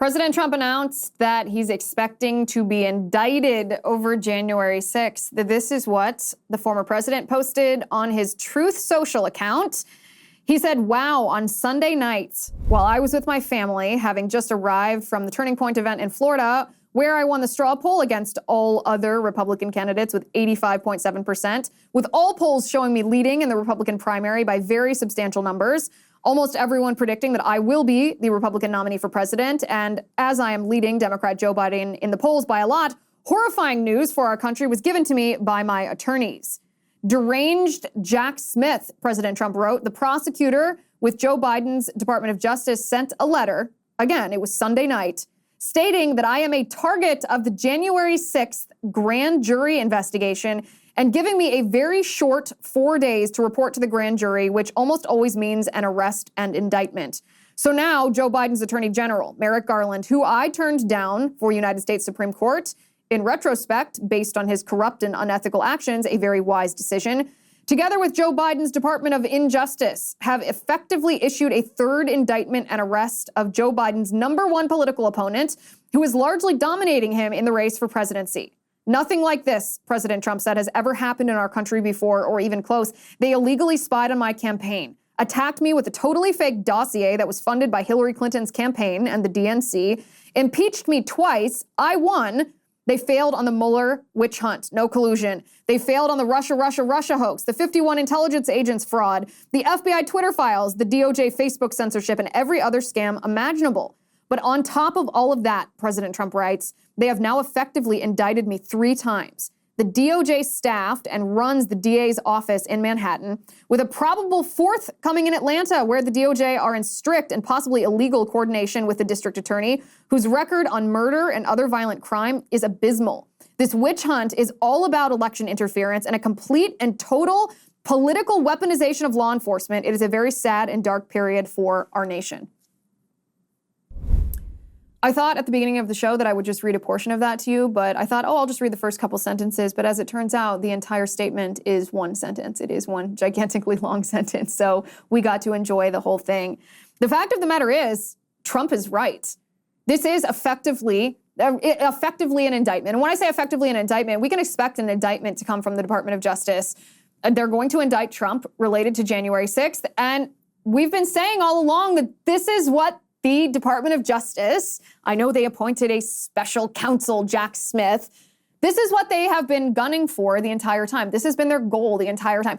President Trump announced that he's expecting to be indicted over January 6th. This is what the former president posted on his Truth Social account. He said, "Wow, on Sunday night, while I was with my family, having just arrived from the Turning Point event in Florida, where I won the straw poll against all other Republican candidates with 85.7%, with all polls showing me leading in the Republican primary by very substantial numbers, almost everyone predicting that I will be the Republican nominee for president. And as I am leading Democrat Joe Biden in the polls by a lot, horrifying news for our country was given to me by my attorneys." Deranged Jack Smith, President Trump wrote, the prosecutor with Joe Biden's Department of Justice sent a letter, again, it was Sunday night, stating that I am a target of the January 6th grand jury investigation and giving me a very short 4 days to report to the grand jury, which almost always means an arrest and indictment. So now Joe Biden's Attorney General, Merrick Garland, who I turned down for United States Supreme Court, in retrospect, based on his corrupt and unethical actions, a very wise decision, together with Joe Biden's Department of Injustice, have effectively issued a third indictment and arrest of Joe Biden's #1 political opponent, who is largely dominating him in the race for presidency. Nothing like this, President Trump said, has ever happened in our country before or even close. They illegally spied on my campaign, attacked me with a totally fake dossier that was funded by Hillary Clinton's campaign and the DNC, impeached me twice. I won. They failed on the Mueller witch hunt, no collusion. They failed on the Russia hoax, the 51 intelligence agents fraud, the FBI Twitter files, the DOJ Facebook censorship, and every other scam imaginable. But on top of all of that, President Trump writes, they have now effectively indicted me 3 times. The DOJ staffed and runs the DA's office in Manhattan, with a probable 4th coming in Atlanta, where the DOJ are in strict and possibly illegal coordination with the district attorney, whose record on murder and other violent crime is abysmal. This witch hunt is all about election interference and a complete and total political weaponization of law enforcement. It is a very sad and dark period for our nation. I thought at the beginning of the show that I would just read a portion of that to you, but I thought, I'll just read the first couple sentences. But as it turns out, the entire statement is one sentence. It is one gigantically long sentence. So we got to enjoy the whole thing. The fact of the matter is, Trump is right. This is effectively an indictment. And when I say effectively an indictment, we can expect an indictment to come from the Department of Justice. They're going to indict Trump related to January 6th. And we've been saying all along that this is what the Department of Justice, I know they appointed a special counsel, Jack Smith. This is what they have been gunning for the entire time. This has been their goal the entire time.